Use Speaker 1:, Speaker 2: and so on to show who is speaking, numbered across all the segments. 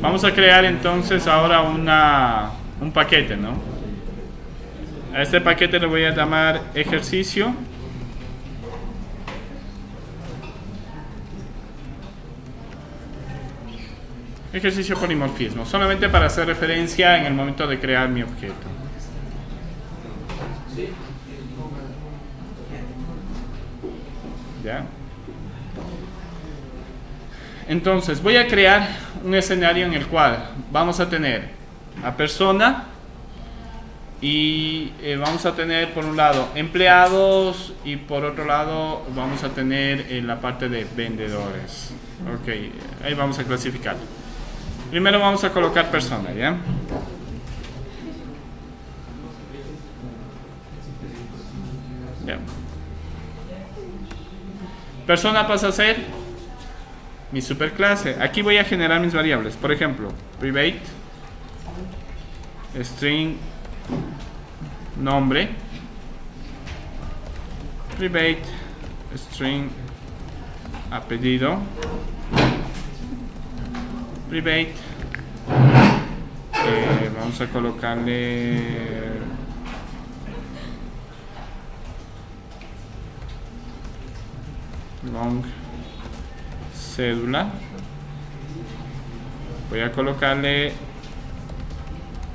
Speaker 1: Vamos a crear entonces ahora un paquete, ¿no? A este paquete le voy a llamar ejercicio. Ejercicio polimorfismo, solamente para hacer referencia en el momento de crear mi objeto. ¿Ya? Entonces voy a crear un escenario en el cual vamos a tener a persona y vamos a tener por un lado empleados y por otro lado vamos a tener la parte de vendedores. Ok, ahí vamos a clasificar. Primero vamos a colocar persona, ¿ya? Ya. Persona pasa a ser mi superclase. Aquí voy a generar mis variables. Por ejemplo, private string nombre, private string apellido, private vamos a colocarle long cédula, voy a colocarle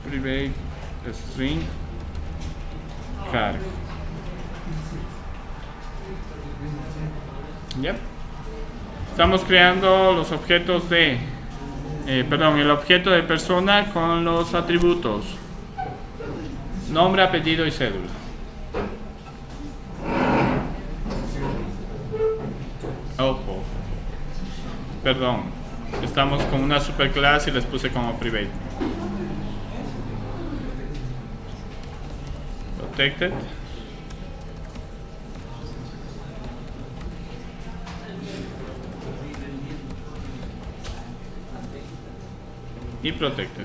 Speaker 1: private string cargo. Yep. Estamos creando los objetos de el objeto de persona con los atributos nombre, apellido y cédula. Ojo, perdón, estamos con una superclase y les puse como private. Protected. Y protected.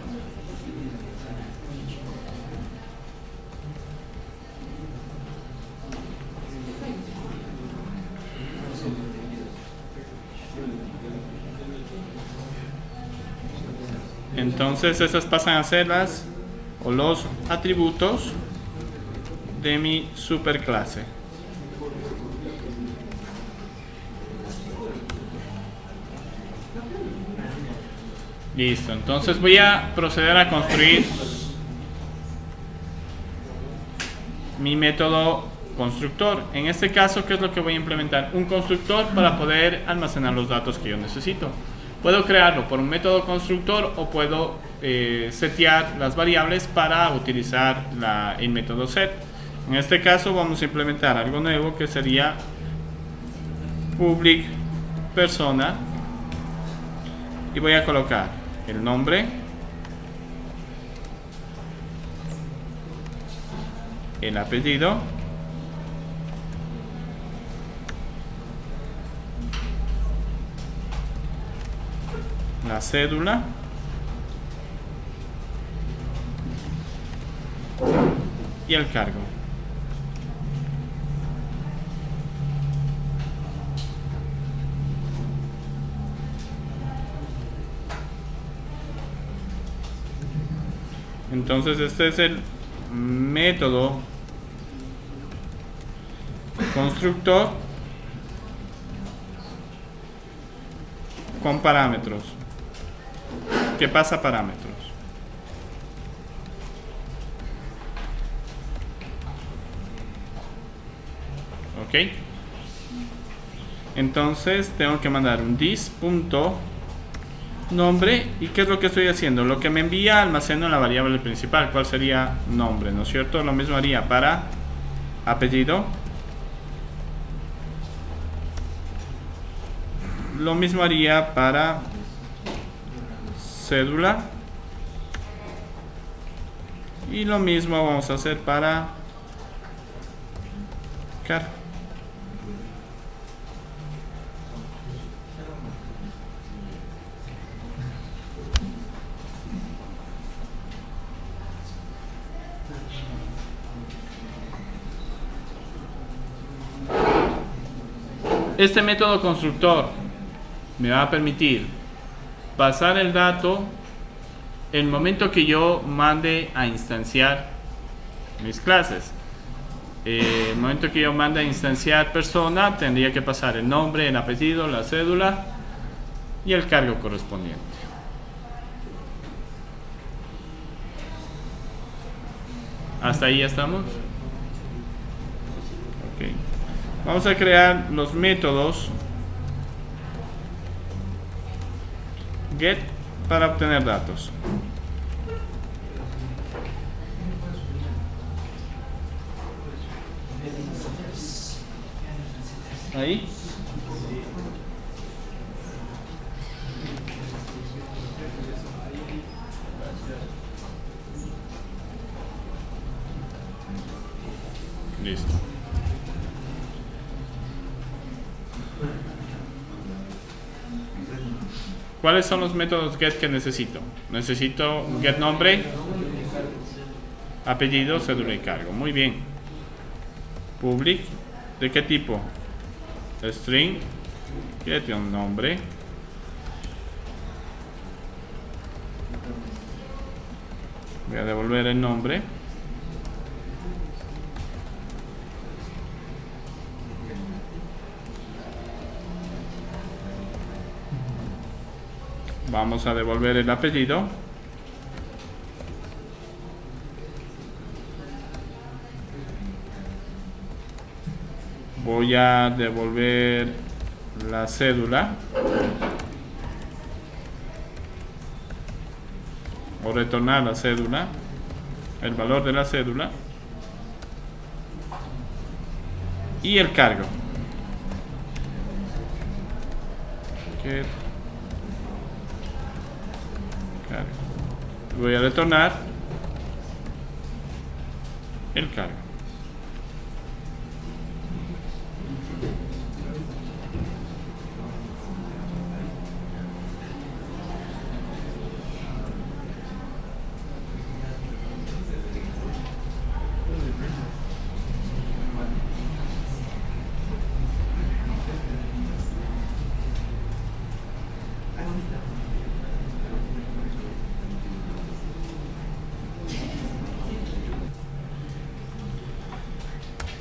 Speaker 1: Entonces esas pasan a ser las o los atributos de mi superclase. Listo, entonces voy a proceder a construir mi método constructor. En este caso, ¿qué es lo que voy a implementar? Un constructor para poder almacenar los datos que yo necesito. Puedo crearlo por un método constructor o puedo setear las variables para utilizar el método set. En este caso vamos a implementar algo nuevo que sería public persona y voy a colocar el nombre, el apellido, la cédula y el cargo. Entonces este es el método constructor con parámetros que pasa parámetros. Ok, entonces tengo que mandar un this.nombre. ¿Y qué es lo que estoy haciendo? Lo que me envía almaceno en la variable principal. ¿Cuál sería nombre? ¿No es cierto? Lo mismo haría para apellido. Lo mismo haría para cédula. Y lo mismo vamos a hacer para cargo. Este método constructor me va a permitir pasar el dato el momento que yo mande a instanciar mis clases. El momento que yo mande a instanciar persona, tendría que pasar el nombre, el apellido, la cédula y el cargo correspondiente. ¿Hasta ahí ya estamos? Ok. Vamos a crear los métodos get para obtener datos. Ahí. Listo. ¿Cuáles son los métodos get que necesito? Necesito get nombre, apellido, cédula y cargo. Muy bien. Public. ¿De qué tipo? String. Get un nombre. Voy a devolver el nombre. Vamos a devolver el apellido. Voy a devolver la cédula. O retornar la cédula. El valor de la cédula. Y el cargo. Get cargo. Voy a retornar el cargo.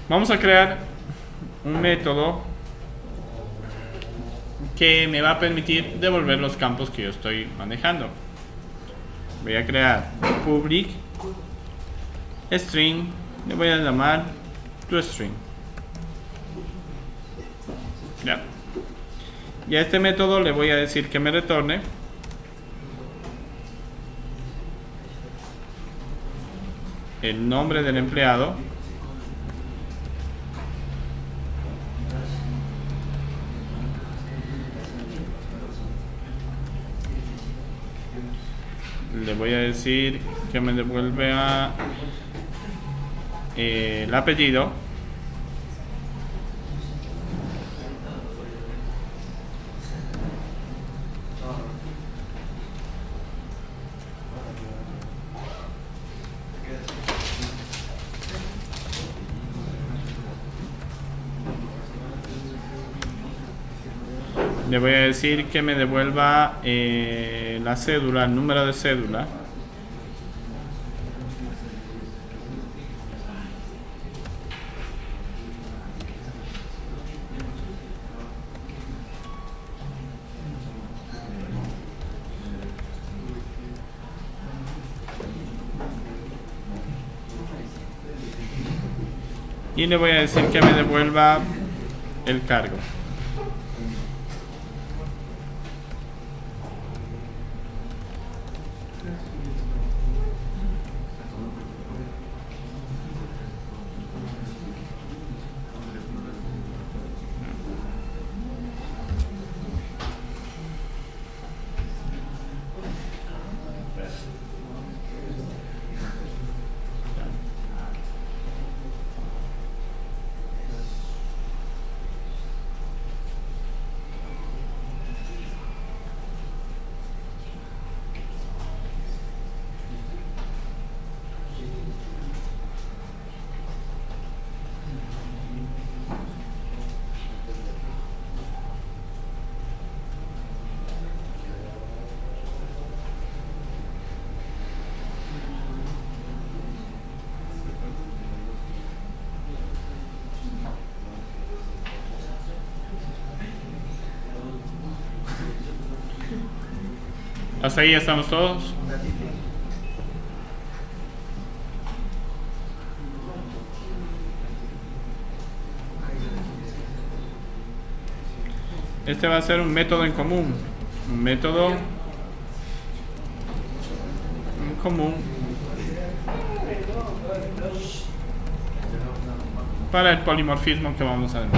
Speaker 1: Vamos a crear un método que me va a permitir devolver los campos que yo estoy manejando. Voy a crear public string, le voy a llamar toString. Ya. Y a este método le voy a decir que me retorne el nombre del empleado, le voy a decir que me devuelva el apellido, le voy a decir que me devuelva la cédula, el número de cédula, y le voy a decir que me devuelva el cargo. ¿Hasta ahí estamos todos? Este va a ser un método en común. Un método en común para el polimorfismo que vamos a ver.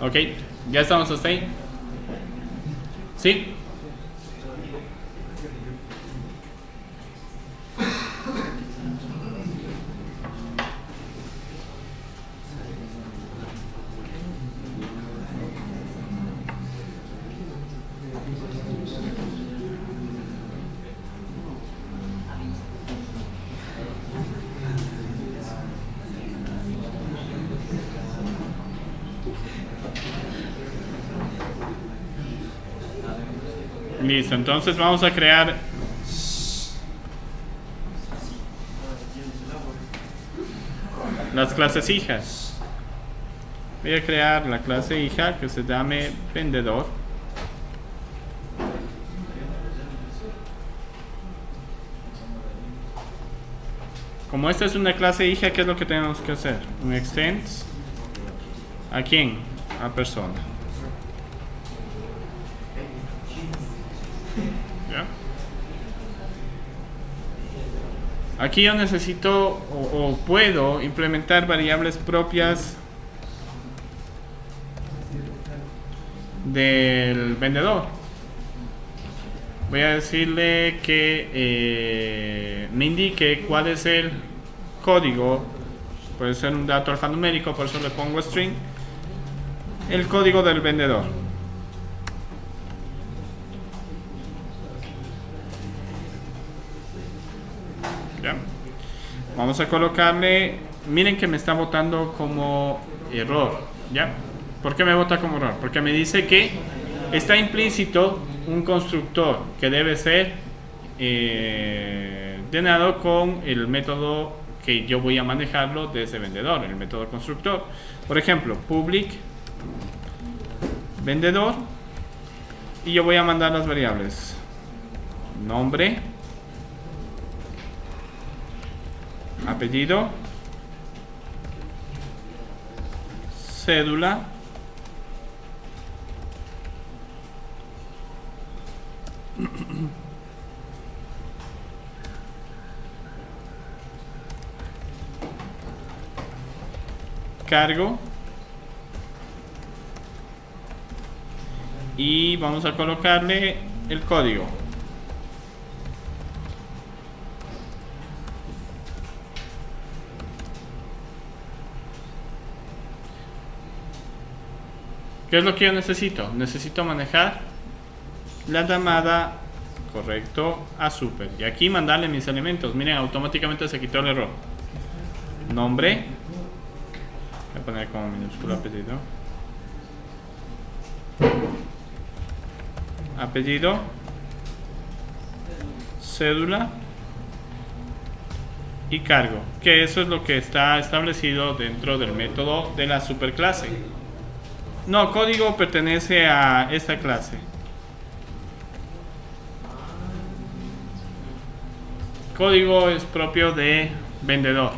Speaker 1: Ok, ya estamos hasta ahí. ¿Sí? Listo, entonces vamos a crear las clases hijas. Voy a crear la clase hija que se llame vendedor. Como esta es una clase hija, ¿qué es lo que tenemos que hacer? Un extend. ¿A quién? A persona. ¿Ya? Aquí yo necesito o puedo implementar variables propias del vendedor. Voy a decirle que me indique cuál es el código. Puede ser un dato alfanumérico, por eso le pongo string. El código del vendedor. ¿Ya? Vamos a colocarle. Miren que me está botando como error. ¿Ya? ¿Por qué me bota como error? Porque me dice que está implícito un constructor que debe ser llenado con el método que yo voy a manejarlo de ese vendedor, el método constructor. Por ejemplo, public vendedor, y yo voy a mandar las variables nombre, apellido, cédula, cargo, y vamos a colocarle el código. ¿Qué es lo que yo necesito? Necesito manejar la llamada correcto a super, y aquí mandarle mis elementos. Miren, automáticamente se quitó el error. Nombre, voy a poner como minúscula apellido, apellido, cédula y cargo, que eso es lo que está establecido dentro del método de la superclase. No, código pertenece a esta clase. Código es propio de vendedor.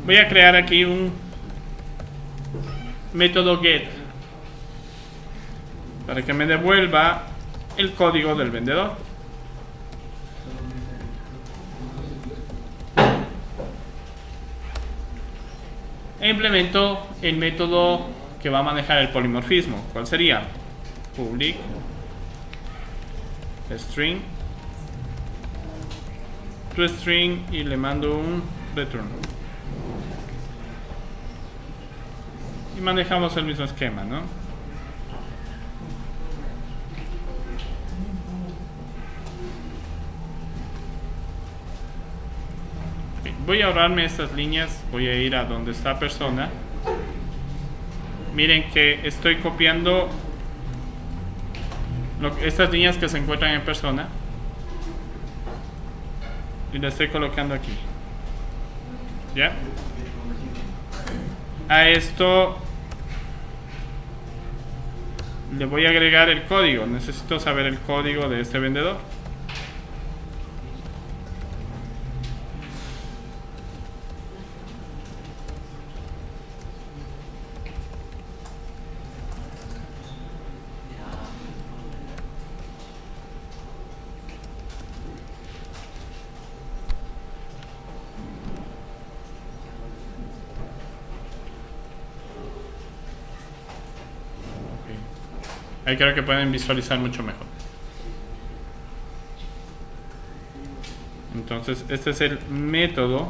Speaker 1: Voy a crear aquí un método get para que me devuelva el código del vendedor. e implemento el método que va a manejar el polimorfismo. ¿Cuál sería? Public string to string y le mando un return. Y manejamos el mismo esquema, ¿no? Okay, voy a ahorrarme estas líneas, voy a ir a donde está persona. Miren que estoy copiando estas líneas que se encuentran en persona y las estoy colocando aquí. ¿Ya? A esto le voy a agregar el código. Necesito saber el código de este vendedor. Ahí creo que pueden visualizar mucho mejor. Entonces, este es el método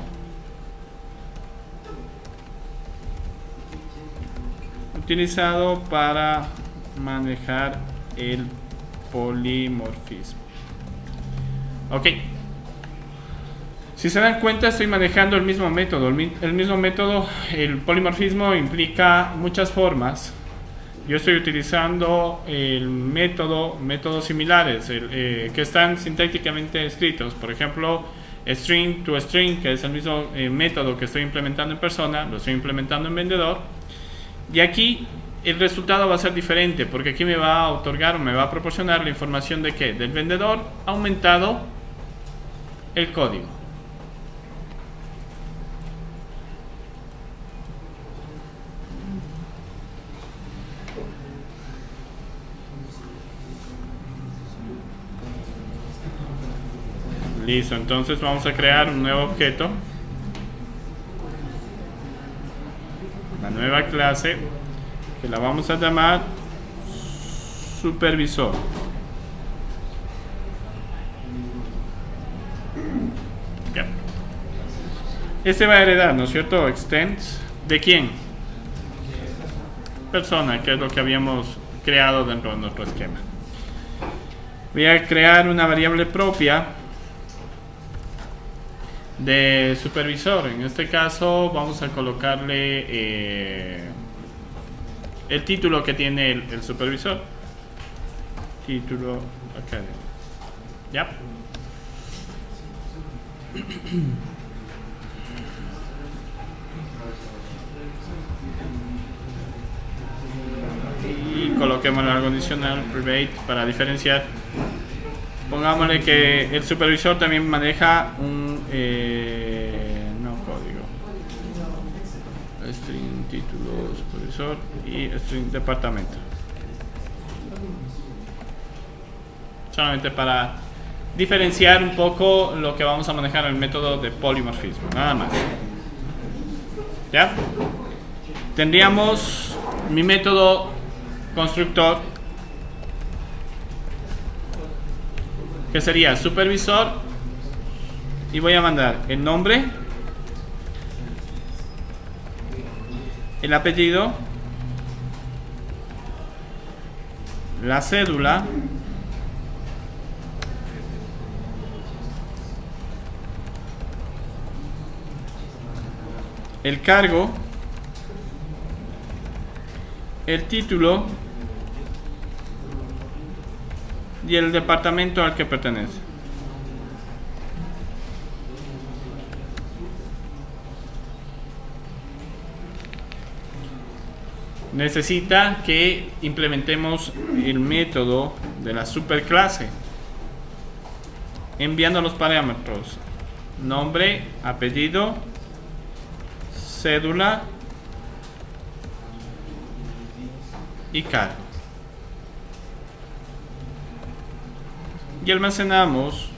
Speaker 1: utilizado para manejar el polimorfismo. Ok. Si se dan cuenta, estoy manejando el mismo método. El mismo método, el polimorfismo implica muchas formas. Yo estoy utilizando el métodos similares que están sintácticamente escritos. Por ejemplo, string to string, que es el mismo método que estoy implementando en persona, lo estoy implementando en vendedor. Y aquí el resultado va a ser diferente, porque aquí me va a otorgar o me va a proporcionar la información de que del vendedor ha aumentado el código. Listo, entonces vamos a crear un nuevo objeto, una nueva clase que la vamos a llamar supervisor. Ya. Este va a heredar, ¿no es cierto? Extends, ¿de quién? Persona, que es lo que habíamos creado dentro de nuestro esquema. Voy a crear una variable propia de supervisor. En este caso vamos a colocarle el título que tiene el supervisor. Título académico. Ya. Y coloquémosle algo adicional, private, para diferenciar. Pongámosle que el supervisor también maneja un no código, string título supervisor y string departamento, solamente para diferenciar un poco lo que vamos a manejar en el método de polimorfismo, nada más. ¿Ya? Tendríamos mi método constructor, que sería supervisor, y voy a mandar el nombre, el apellido, la cédula, el cargo, el título y el departamento al que pertenece. Necesita que implementemos el método de la superclase, enviando los parámetros nombre, apellido, cédula y cargo. Y almacenamos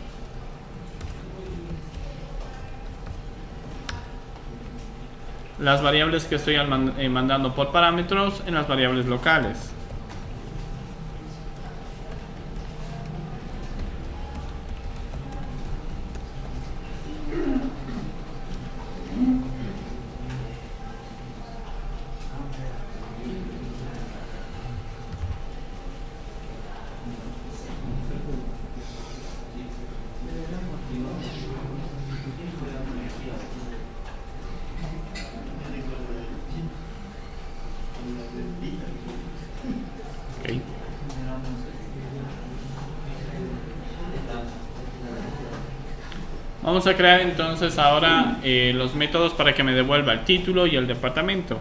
Speaker 1: las variables que estoy mandando por parámetros en las variables locales. Okay. Vamos a crear entonces ahora los métodos para que me devuelva el título y el departamento.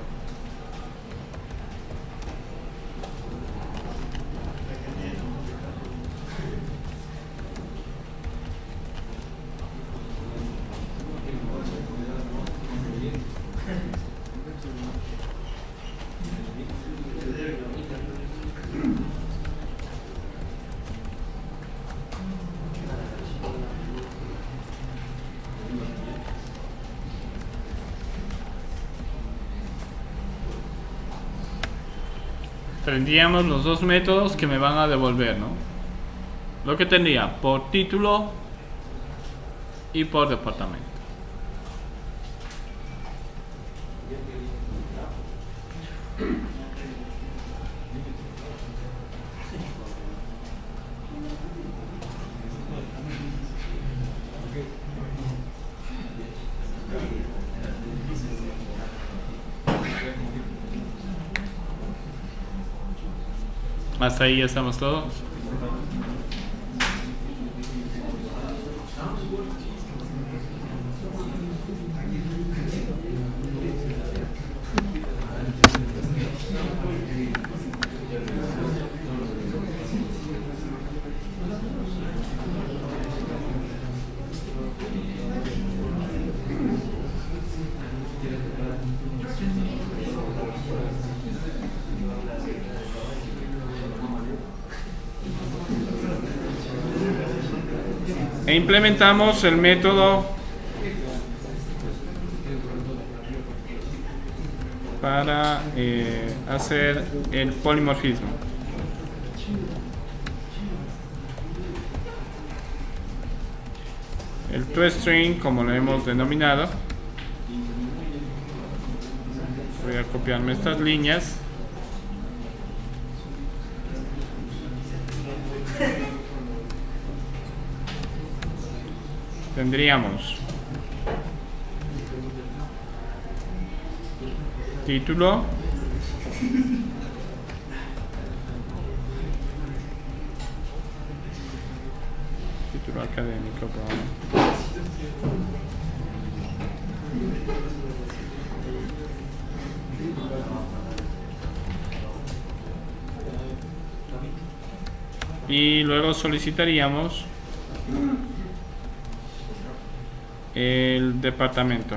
Speaker 1: Tendríamos los dos métodos que me van a devolver, ¿no? Lo que tendría por título y por departamento. Hasta ahí ya estamos todos. E implementamos el método para hacer el polimorfismo. El toString, como lo hemos denominado. Voy a copiarme estas líneas. Tendríamos título, título académico, y luego solicitaríamos el departamento.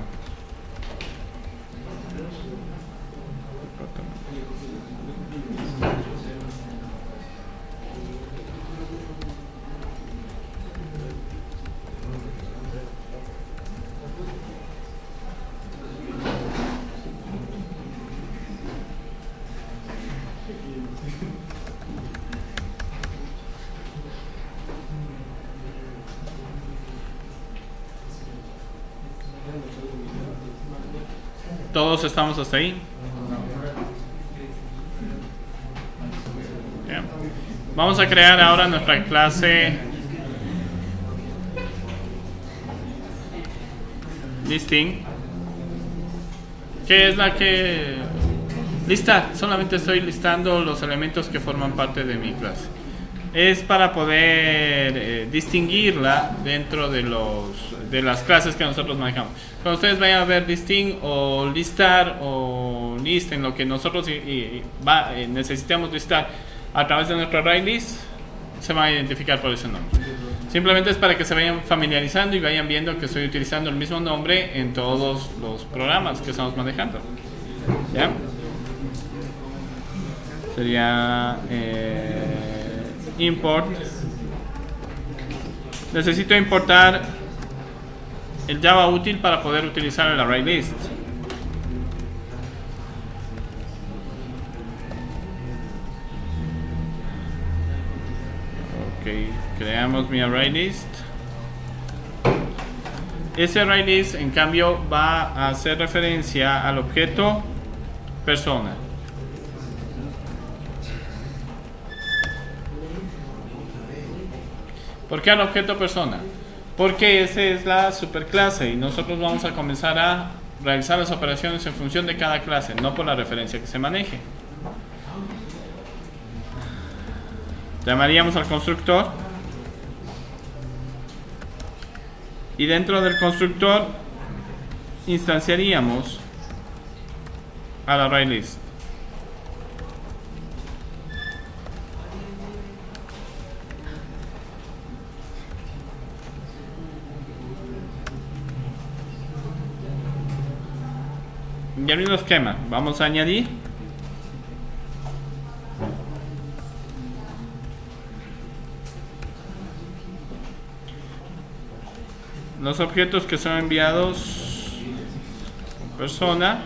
Speaker 1: ¿Todos estamos hasta ahí? Bien. Vamos a crear ahora nuestra clase listing, que es la que listar. Solamente estoy listando los elementos que forman parte de mi clase. Es para poder distinguirla dentro de las clases que nosotros manejamos. Cuando ustedes vayan a ver listing o listar o list en lo que nosotros necesitamos listar a través de nuestro array list, se van a identificar por ese nombre. Simplemente es para que se vayan familiarizando y vayan viendo que estoy utilizando el mismo nombre en todos los programas que estamos manejando. ¿Ya? Sería import. Necesito importar el Java útil para poder utilizar el array list. Ok, creamos mi ArrayList. Ese ArrayList en cambio va a hacer referencia al objeto persona. ¿Por qué al objeto persona? Porque esa es la superclase y nosotros vamos a comenzar a realizar las operaciones en función de cada clase, no por la referencia que se maneje. Llamaríamos al constructor y dentro del constructor instanciaríamos al ArrayList. Y el mismo esquema, vamos a añadir los objetos que son enviados con persona.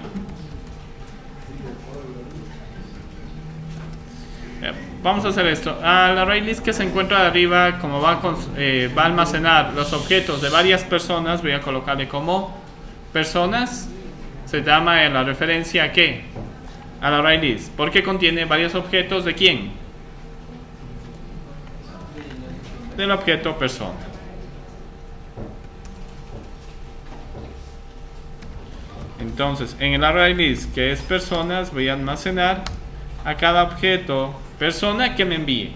Speaker 1: Vamos a hacer esto. Al ArrayList que se encuentra arriba, como va a almacenar los objetos de varias personas, voy a colocarle como personas. Se llama la referencia a ¿qué? Al ArrayList, porque contiene varios objetos de ¿quién? Del objeto persona. Entonces, en el ArrayList que es personas, voy a almacenar a cada objeto persona que me envíe.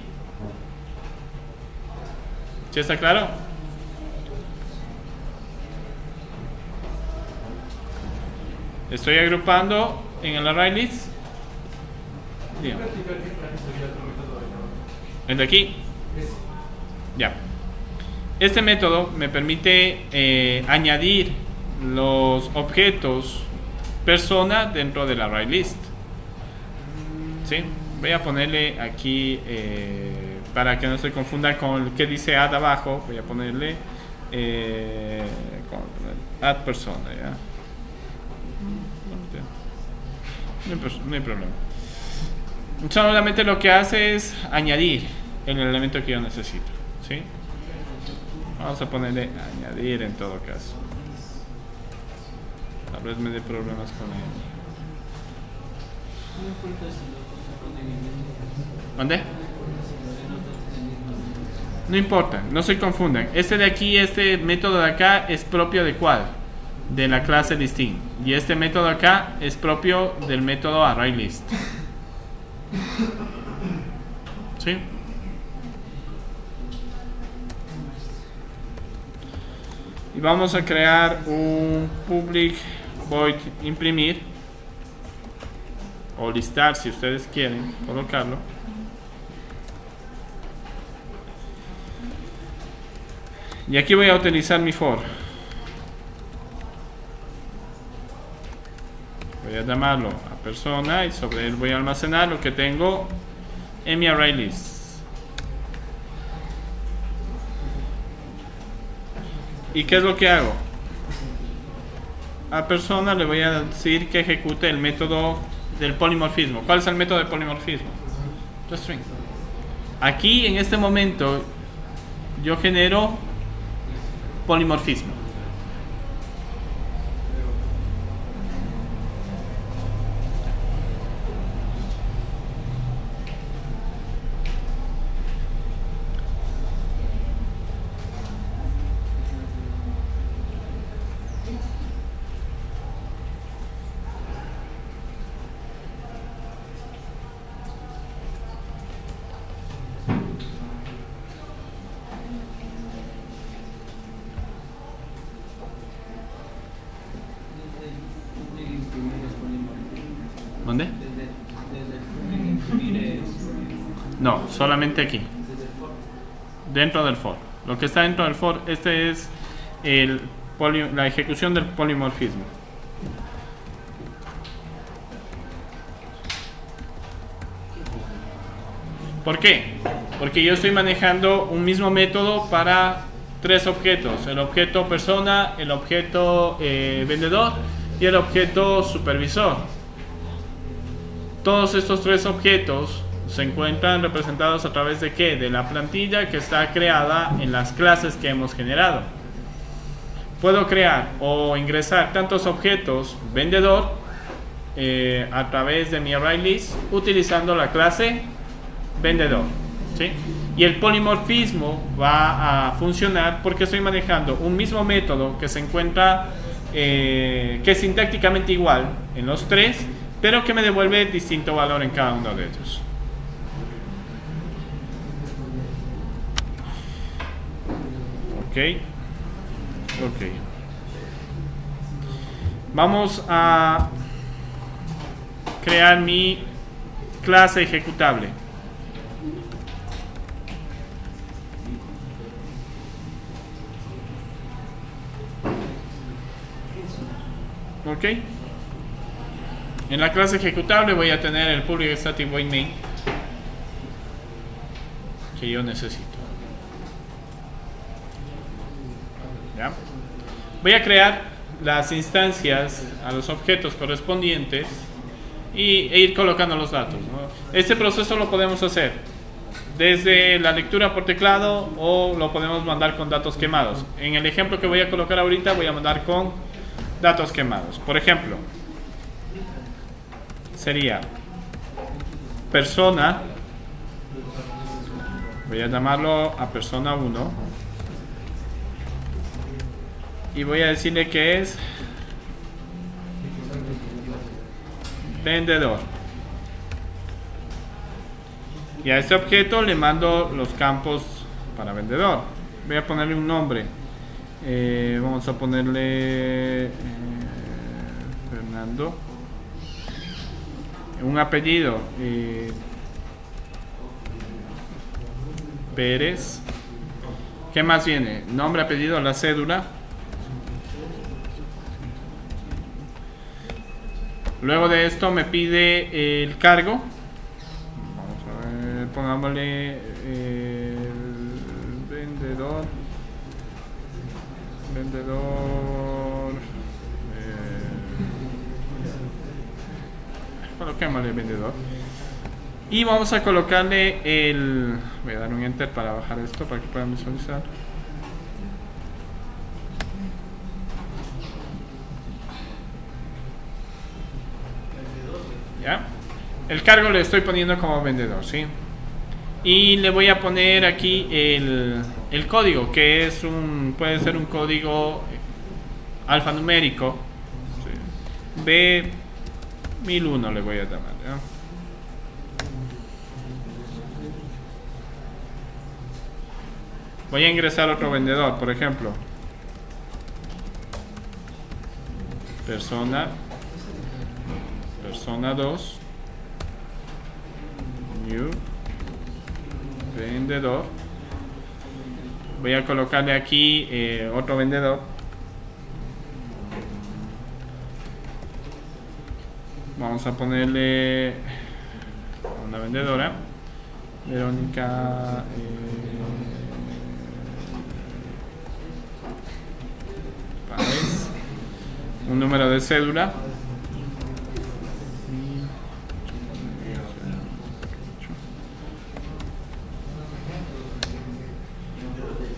Speaker 1: ¿Sí está claro? Estoy agrupando en el ArrayList. ¿El de aquí? Ya. Este método me permite añadir los objetos persona dentro del ArrayList. ¿Sí? Voy a ponerle aquí, para que no se confunda con el que dice add abajo, voy a ponerle add persona, ¿ya? No hay problema. Solamente lo que hace es añadir el elemento que yo necesito, ¿sí? Vamos a ponerle añadir en todo caso. Tal vez me dé problemas con él. ¿Dónde? No importa, no se confundan. Este de aquí, este método de acá es propio de ¿cuál? De la clase listing. Y este método acá es propio del método ArrayList. ¿Sí? Y vamos a crear un public void imprimir o listar si ustedes quieren colocarlo. Y aquí voy a utilizar mi for. Voy a llamarlo a persona y sobre él voy a almacenar lo que tengo en mi ArrayList. ¿Y qué es lo que hago? A persona le voy a decir que ejecute el método del polimorfismo. ¿Cuál es el método de polimorfismo? String. Aquí en este momento yo genero polimorfismo. ¿Dónde? No, solamente aquí. Dentro del for. Lo que está dentro del for, este es la ejecución del polimorfismo. ¿Por qué? Porque yo estoy manejando un mismo método para tres objetos: el objeto persona, el objeto vendedor y el objeto supervisor. Todos estos tres objetos se encuentran representados a través de ¿qué? De la plantilla que está creada en las clases que hemos generado. Puedo crear o ingresar tantos objetos vendedor a través de mi ArrayList utilizando la clase vendedor, ¿sí? Y el polimorfismo va a funcionar porque estoy manejando un mismo método que se encuentra que es sintácticamente igual en los tres, pero que me devuelve distinto valor en cada uno de ellos. Ok. Vamos a crear mi clase ejecutable. Ok. En la clase ejecutable voy a tener el public static void main que yo necesito. ¿Ya? Voy a crear las instancias a los objetos correspondientes e ir colocando los datos, ¿no? Este proceso lo podemos hacer desde la lectura por teclado o lo podemos mandar con datos quemados. En el ejemplo que voy a colocar ahorita voy a mandar con datos quemados. Por ejemplo, sería persona, voy a llamarlo a persona 1 y voy a decirle que es vendedor. Y a este objeto le mando los campos para vendedor. Voy a ponerle un nombre. Vamos a ponerle Fernando. Un apellido Pérez. ¿Qué más viene? Nombre, apellido, la cédula. Luego de esto me pide el cargo. Vamos a ver, pongámosle vendedor. Coloquémosle vendedor. Y vamos a colocarle el... Voy a dar un enter para bajar esto para que puedan visualizar. ¿Ya? El cargo le estoy poniendo como vendedor, ¿sí? Y le voy a poner aquí el código, que es puede ser un código alfanumérico, ¿sí? B1001 le voy a llamar, ¿ya? Voy a ingresar otro vendedor, por ejemplo, persona 2, new, vendedor. Voy a colocarle aquí otro vendedor. Vamos a ponerle una vendedora, Verónica Páez, un número de cédula.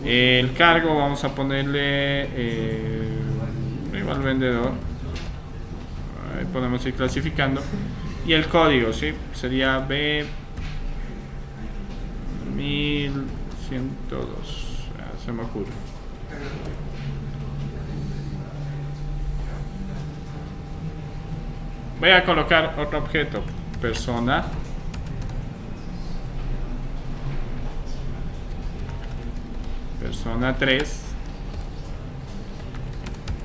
Speaker 1: El cargo vamos a ponerle igual vendedor. Ahí podemos ir clasificando. Y el código, ¿sí? Sería B1102. Se me ocurre. Voy a colocar otro objeto. Persona. Persona 3,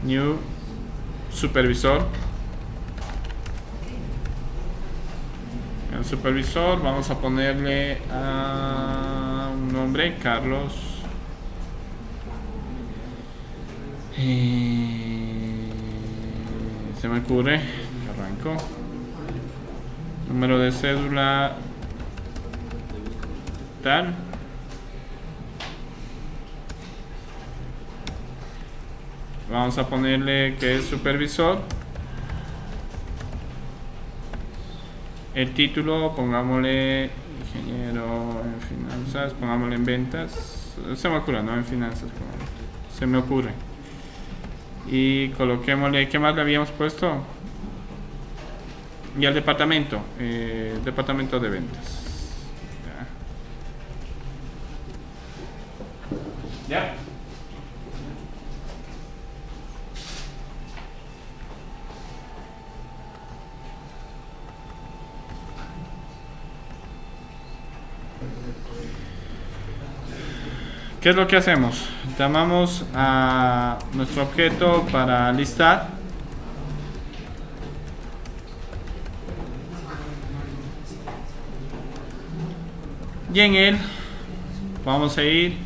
Speaker 1: new, supervisor. El supervisor vamos a ponerle a un nombre, Carlos. Se me ocurre, arranco. Número de cédula, tal. Vamos a ponerle que es supervisor. El título, pongámosle ingeniero en finanzas, pongámoslo en ventas, se me ocurre, no en finanzas, se me ocurre. Y coloquémosle, ¿qué más le habíamos puesto? Y al departamento, departamento de ventas. Ya. ¿Qué es lo que hacemos? Llamamos a nuestro objeto para listar. Y en él vamos a ir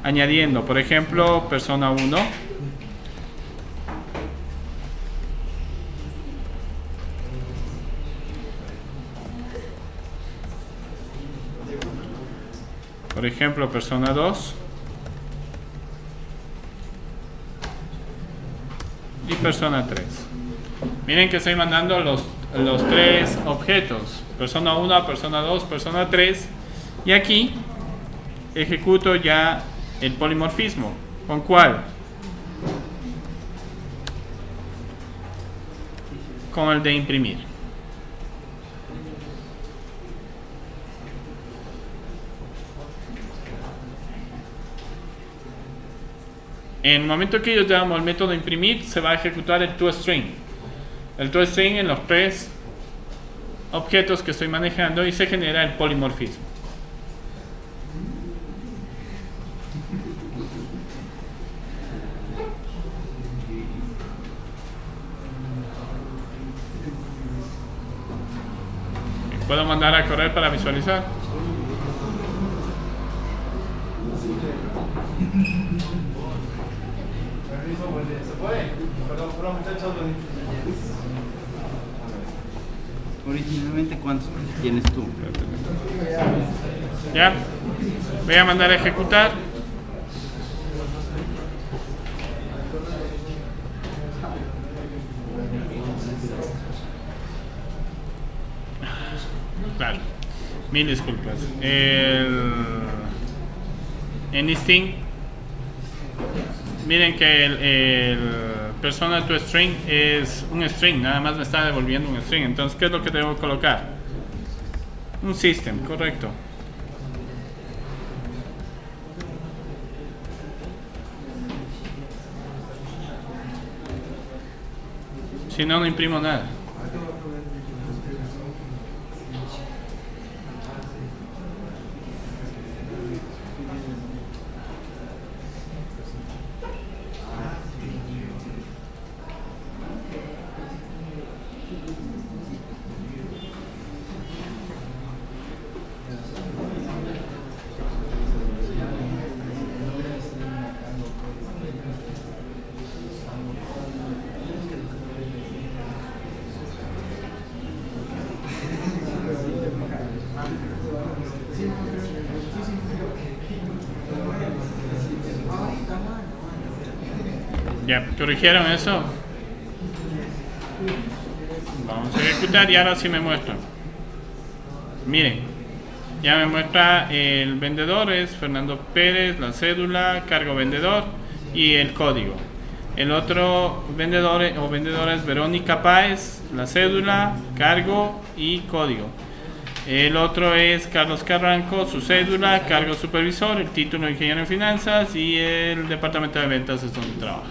Speaker 1: añadiendo, por ejemplo, persona 1. Por ejemplo, persona 2. Y persona 3. Miren que estoy mandando los 3 objetos. Persona 1, persona 2, persona 3. Y aquí ejecuto ya el polimorfismo. ¿Con cuál? Con el de imprimir. En el momento que yo llamo al método imprimir, se va a ejecutar el toString. El toString en los 3 objetos que estoy manejando y se genera el polimorfismo. ¿Puedo mandar a correr para visualizar?
Speaker 2: Originalmente, ¿cuántos tienes tú?
Speaker 1: Ya. Voy a mandar a ejecutar. Claro. Mil disculpas. En Sting, miren que el persona toString es un string, nada más me está devolviendo un string. Entonces, ¿qué es lo que debo colocar? Un system, correcto. Si no, no imprimo nada. Ya, ¿corrigieron eso? Vamos a ejecutar y ahora sí me muestra. Miren, ya me muestra el vendedor, es Fernando Pérez, la cédula, cargo vendedor y el código. El otro vendedor o vendedora es Verónica Páez, la cédula, cargo y código. El otro es Carlos Carranco, su cédula, cargo supervisor, el título de ingeniero en finanzas y el departamento de ventas es donde trabaja.